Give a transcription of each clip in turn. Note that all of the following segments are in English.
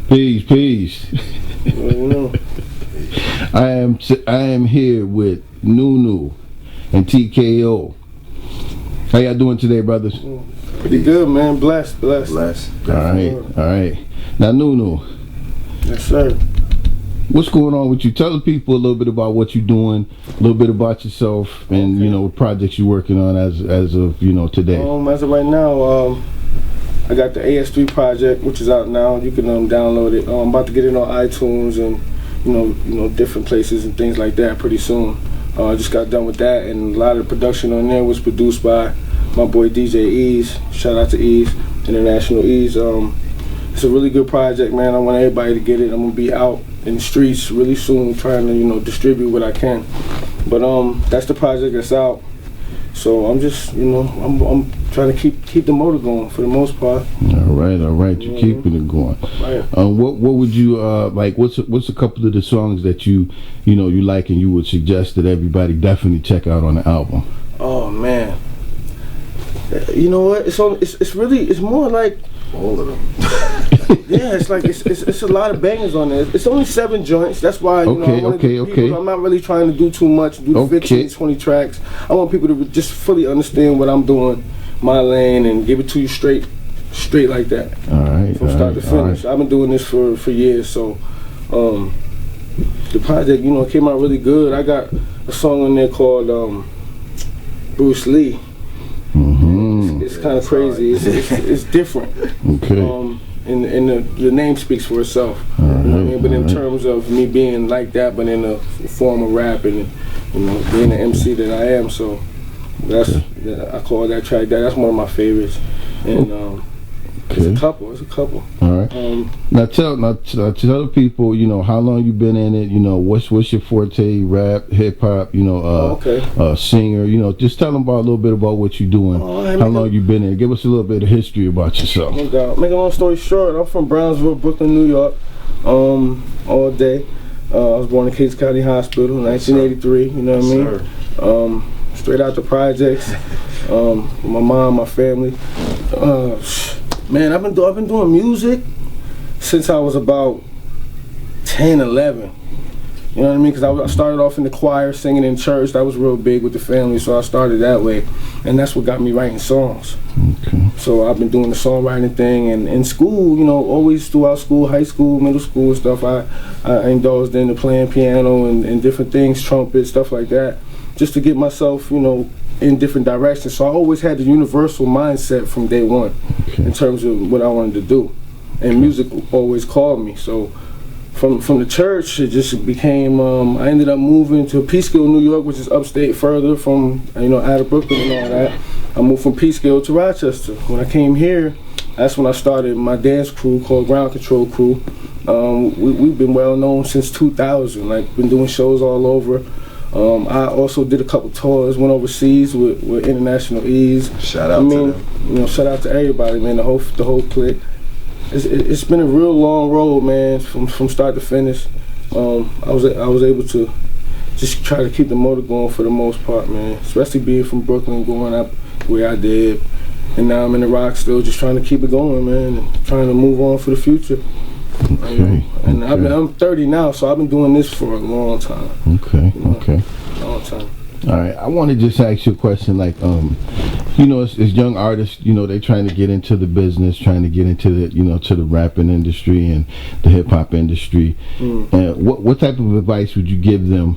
Peace. I am here with Nunu and TKO. How y'all doing today, brothers? Pretty good, man. Blessed. All right. Now, Nunu. Yes, sir. What's going on with you? Tell the people a little bit about what you're doing, a little bit about yourself, and what projects you're working on as of today. As of right now, I got the AS3 project, which is out now. You can download it. I'm about to get it on iTunes and different places and things like that pretty soon. I just got done with that, and a lot of the production on there was produced by my boy DJ Ease. Shout out to Ease, International Ease. It's a really good project, man. I want everybody to get it. I'm gonna be out in the streets really soon, trying to distribute what I can. But that's the project that's out. So I'm just I'm trying to keep the motor going for the most part. All right. You're keeping it going. Right. What would you like? What's a couple of the songs that you like and you would suggest that everybody definitely check out on the album? Oh man, you know what? It's more like all of them. Yeah, it's like it's a lot of bangers on there. It's only 7 joints. That's why Okay. I'm not really trying to do too much. Do 15, 20 tracks. I want people to just fully understand what I'm doing, my lane, and give it to you straight like that. All right. From start to finish. I've been doing this for years, so the project came out really good. I got a song on there called Bruce Lee. Mm-hmm. It's kind of crazy. It's different. Okay. And the name speaks for itself. All right, You know what I mean? But in terms of me being like that, but in the form of rap and being the MC that I am, so I call that track that's one of my favorites. And it's a couple. All right. Now tell the people, how long you been in it. What's your forte? Rap, hip hop. Singer. Just tell them a little bit about what you're doing. How long you been in it. Give us a little bit of history about yourself. No doubt. Make a long story short, I'm from Brownsville, Brooklyn, New York. All day. I was born in Cates County Hospital in 1983. You know what I mean? Straight out the projects. With my mom, my family. Man, I've been doing music since I was about 10, 11. You know what I mean? Because I started off in the choir, singing in church. That was real big with the family, so I started that way. And that's what got me writing songs. Okay. So I've been doing the songwriting thing. And in school, always throughout school, high school, middle school and stuff, I indulged into playing piano and different things, trumpet, stuff like that, just to get myself, in different directions. So I always had the universal mindset from day one in terms of what I wanted to do. And music always called me. So from the church, it just became, I ended up moving to Peekskill, New York, which is upstate further from, out of Brooklyn and all that. I moved from Peekskill to Rochester. When I came here, that's when I started my dance crew called Ground Control Crew. We've been well known since 2000, been doing shows all over. I also did a couple tours, went overseas with International Ease. Shout out to them. Shout out to everybody, man. The whole clique. It's been a real long road, man, from start to finish. I was able to just try to keep the motor going for the most part, man. Especially being from Brooklyn, going up the way I did, and now I'm in the rock still, just trying to keep it going, man, and trying to move on for the future. Okay. And I'm 30 now, so I've been doing this for a long time. Okay. Long time. All right. I want to just ask you a question, as young artists, they trying to get into the business, trying to get into the, to the rapping industry and the hip hop industry. And what type of advice would you give them,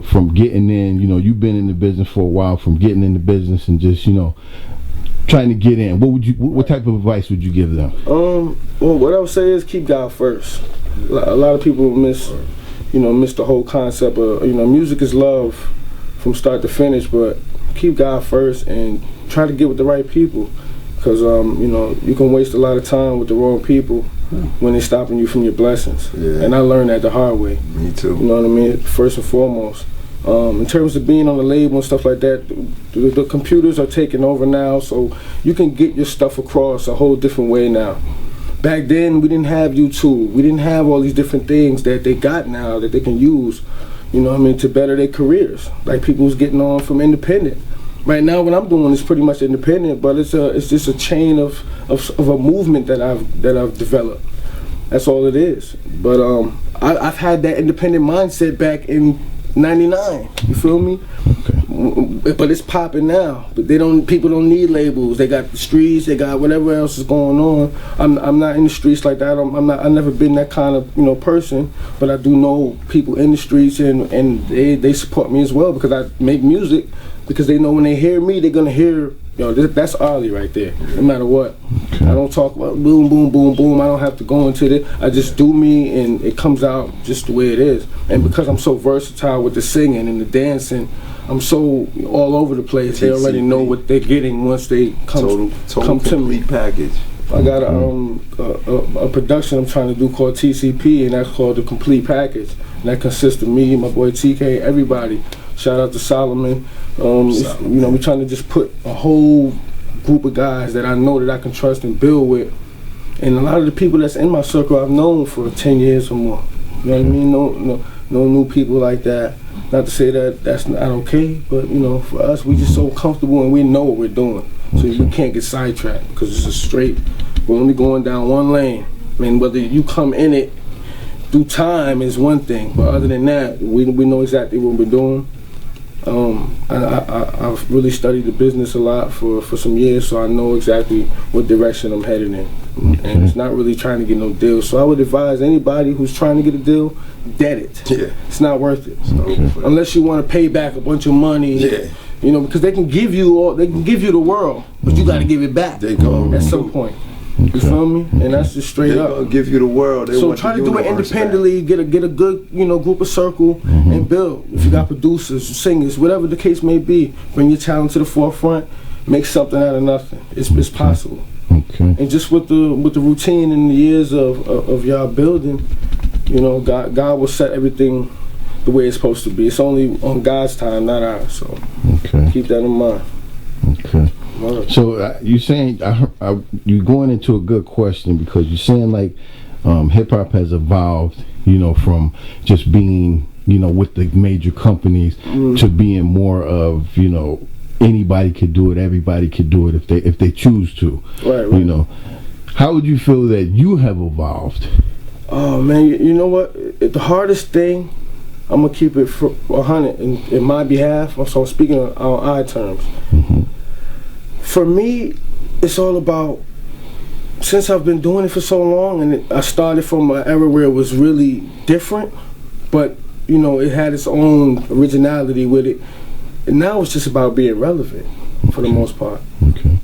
from getting in? You've been in the business for a while, from getting in the business and just, trying to get in. What type of advice would you give them? Well, what I would say is keep God first. A lot of people miss the whole concept of, music is love from start to finish, but keep God first and try to get with the right people, because you can waste a lot of time with the wrong people when they're stopping you from your blessings. Yeah. And I learned that the hard way. Me too. You know what I mean? First and foremost. In terms of being on the label and stuff like that, the computers are taking over now, so you can get your stuff across a whole different way now. Back then, we didn't have YouTube. We didn't have all these different things that they got now that they can use, to better their careers. Like people who's getting on from independent. Right now, what I'm doing is pretty much independent, but it's just a chain of a movement that I've developed. That's all it is. But I've had that independent mindset back in '99. You feel me? Okay. But it's popping now. But people don't need labels. They got the streets. They got whatever else is going on. I'm not in the streets like that. I've never been that kind of person. But I do know people in the streets, and they support me as well because I make music. Because they know when they hear me, they're gonna hear, that's Arlie right there, no matter what. Okay. I don't talk about boom, boom, boom, boom. I don't have to go into it. I just do me, and it comes out just the way it is. And because I'm so versatile with the singing and the dancing, I'm so all over the place. They already know what they're getting once they come to me. Package. I got a production I'm trying to do called TCP, and that's called the Complete Package. And that consists of me, my boy TK, everybody. Shout out to Solomon. We're trying to just put a whole group of guys that I know that I can trust and build with. And a lot of the people that's in my circle I've known for 10 years or more. You know what I mean? No new people like that. Not to say that that's not okay, but for us, we just so comfortable and we know what we're doing. So we can't get sidetracked because it's a straight, we're only going down one lane. I mean, whether you come in it through time is one thing, but other than that, we know exactly what we're doing. I've really studied the business a lot for some years, so I know exactly what direction I'm headed in. And it's not really trying to get no deal. So I would advise anybody who's trying to get a deal, dead it. Yeah. It's not worth it. Unless you want to pay back a bunch of money. Yeah. Because they can give you the world, but you got to give it back at some point. You feel me? And that's just straight up. They'll give you the world. So try to do it independently. Get a good group of circle and build. If you got producers, singers, whatever the case may be, bring your talent to the forefront. Make something out of nothing. It's possible. Okay. And just with the routine and the years of y'all building, God will set everything the way it's supposed to be. It's only on God's time, not ours. So keep that in mind. Okay. So you're saying you're going into a good question because you're saying like hip hop has evolved, from just being with the major companies to being more of anybody could do it, everybody could do it if they choose to. Right. How would you feel that you have evolved? Oh man, you know what? The hardest thing, I'm gonna keep it 100 in my behalf. So I'm speaking on I terms. For me, it's all about, since I've been doing it for so long, and I started from an era where it was really different, but it had its own originality with it. And now it's just about being relevant for the most part. Okay.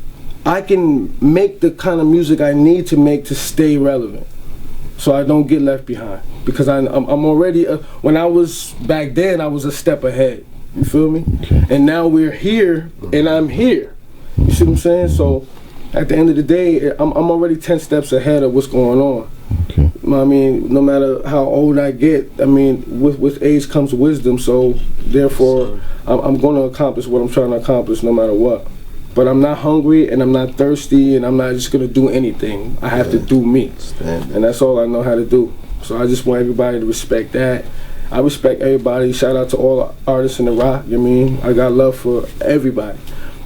I can make the kind of music I need to make to stay relevant, so I don't get left behind. Because I'm already, when I was back then, I was a step ahead. You feel me? Okay. And now we're here, and I'm here. You see what I'm saying? So at the end of the day, I'm already 10 steps ahead of what's going on. Okay. I mean, no matter how old I get, I mean, with age comes wisdom. So therefore, I'm going to accomplish what I'm trying to accomplish no matter what. But I'm not hungry and I'm not thirsty and I'm not just going to do anything. I have to do me. And that's all I know how to do. So I just want everybody to respect that. I respect everybody. Shout out to all the artists in the rock. I mean, I got love for everybody.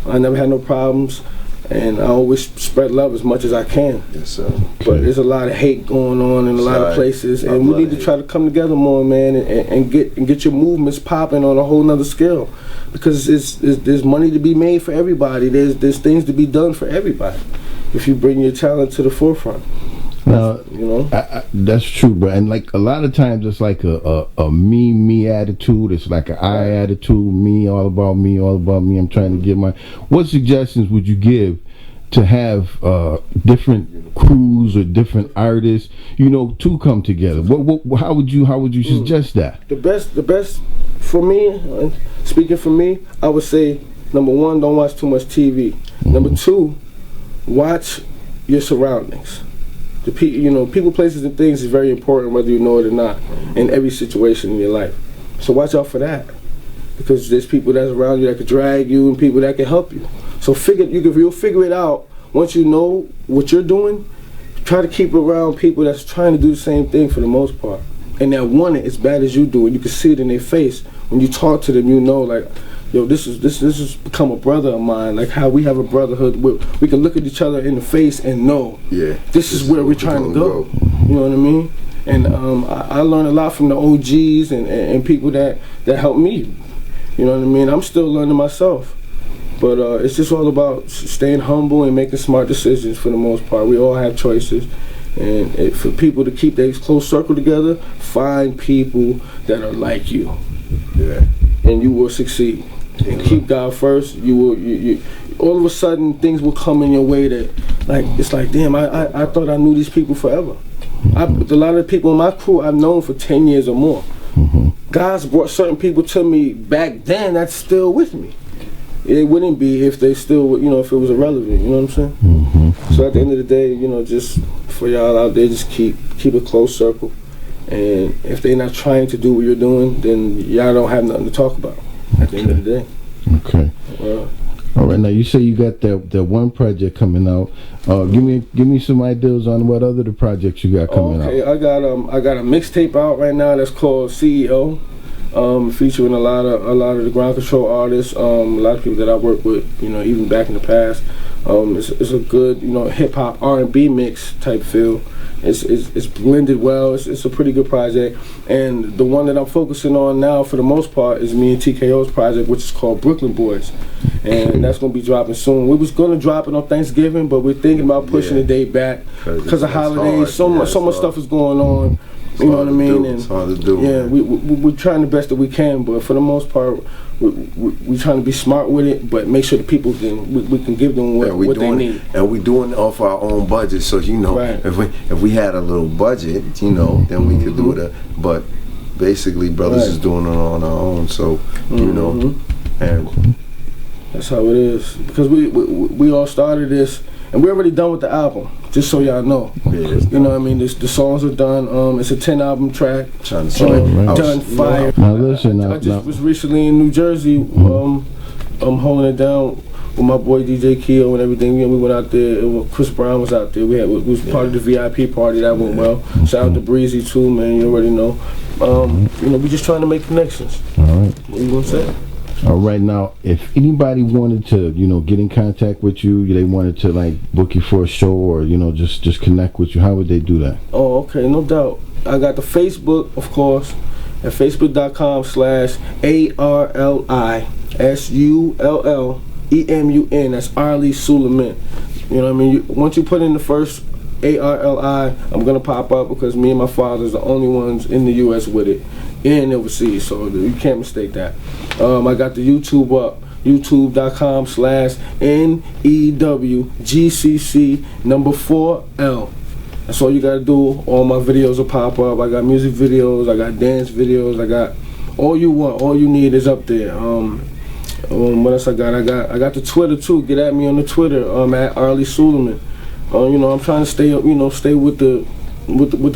I never had no problems, and I always spread love as much as I can. Yes, sir. But there's a lot of hate going on in a lot of places, and we need to try to come together more, man, and get your movements popping on a whole nother scale, because there's money to be made for everybody. There's things to be done for everybody if you bring your talent to the forefront. Now, that's true, bro. And like a lot of times, it's like a me attitude. It's like an I attitude. Me, all about me, all about me. I'm trying to get my. What suggestions would you give to have different crews or different artists, to come together? How would you suggest that? The best for me, speaking for me, I would say number one, don't watch too much TV. Number two, watch your surroundings. People, places, and things is very important, whether you know it or not, in every situation in your life. So watch out for that, because there's people that's around you that can drag you and people that can help you. So you'll figure it out once you know what you're doing. Try to keep around people that's trying to do the same thing for the most part, and that want it as bad as you do, and you can see it in their face when you talk to them. Like, yo, this has become a brother of mine. Like how we have a brotherhood where we can look at each other in the face and know, this is where we're trying to go. You know what I mean? And I learned a lot from the OGs and people that helped me. You know what I mean? I'm still learning myself. But it's just all about staying humble and making smart decisions for the most part. We all have choices. And for people to keep their close circle together, find people that are like you. Yeah. And you will succeed. And keep God first. You will. All of a sudden, things will come in your way that, like, it's like, damn, I thought I knew these people forever. A lot of people in my crew I've known for 10 years or more. God's brought certain people to me back then that's still with me. It wouldn't be if they still, if it was irrelevant. You know what I'm saying? So at the end of the day, just for y'all out there, just keep a close circle. And if they're not trying to do what you're doing, then y'all don't have nothing to talk about at the end of the day. Okay. All right. Now you say you got that one project coming out. Give me some ideas on what other the projects you got coming out. Okay, I got a mixtape out right now that's called CEO, featuring a lot of the ground control artists, a lot of people that I work with, even back in the past. It's a good, hip hop R&B mix type feel. It's blended well. It's a pretty good project. And the one that I'm focusing on now, for the most part, is me and TKO's project, which is called Brooklyn Boyz, and that's gonna be dropping soon. We was gonna drop it on Thanksgiving, but we're thinking about pushing the date back because of holidays. So much stuff is going on. You know what I mean? It's hard to do. Yeah, we're trying the best that we can, but for the most part, we're trying to be smart with it, but make sure the people we can give them what they need. And we're doing it off our own budget, so right. if we had a little budget, then we could do it. But basically, brothers is doing it on our own, so and that's how it is. Because we all started this, and we're already done with the album. Just so y'all know, you know what I mean. The songs are done. It's a 10-album track. Done fire. Now listen, I just was recently in New Jersey. I'm holding it down with my boy DJ Keo and everything. We went out there. Chris Brown was out there. We was part of the VIP party that went well. Shout out to Breezy too, man. You already know. We just trying to make connections. All right. What you gonna say? All right, now, if anybody wanted to, get in contact with you, they wanted to book you for a show or just connect with you, how would they do that? Oh, okay, no doubt. I got the Facebook, of course, at facebook.com/ARLISULLEMUN. That's Arlie Suleiman. You know what I mean? Once you put in the first ARLI, I'm gonna pop up because me and my father's the only ones in the U.S. with it and overseas, so you can't mistake that. I got the YouTube up, youtube.com/NEWGCC4L. That's all you gotta do. All my videos will pop up. I got music videos, I got dance videos, I got all you want, all you need is up there. What else I got? I got the Twitter too. Get at me on the Twitter, at Arlie Suleiman. I'm trying to stay up, stay with the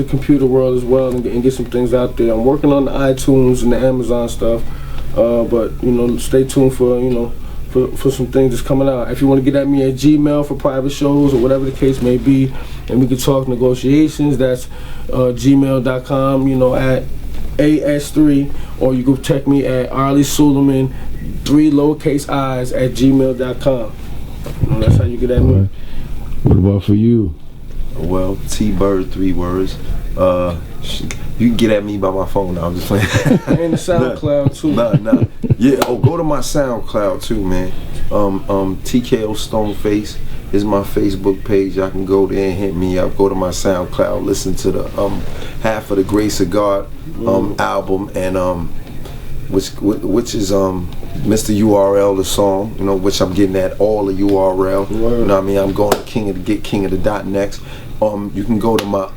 computer world as well and get some things out there. I'm working on the iTunes and the Amazon stuff, but stay tuned for for some things that's coming out. If you want to get at me at Gmail for private shows or whatever the case may be, and we can talk negotiations, that's gmail.com, at AS3, or you can check me at Arlie Suleiman 3 lowercase i's at gmail.com. That's how you get at me. Right. What about for you? Well, T-Bird, 3 words. You can get at me by my phone now. I'm just playing. And the SoundCloud too. Nah. Yeah. Oh, go to my SoundCloud too, man. TKO Stoneface is my Facebook page. I can go there and hit me up. Go to my SoundCloud. Listen to the Half of the Grace of God album, and which is Mr. URL, the song, which I'm getting at all the URL. You know what I mean? I'm going to King of the Dot next. You can go to my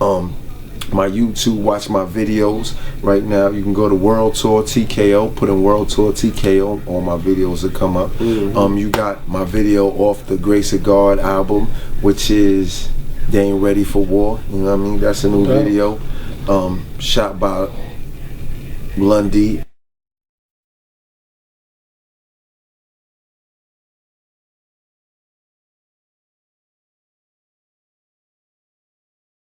my YouTube, watch my videos right now. You can go to World Tour TKO, put in World Tour TKO, all my videos will come up. You got my video off the Grace of God album, which is They Ain't Ready for War. You know what I mean? That's a new video. Shot by Lundy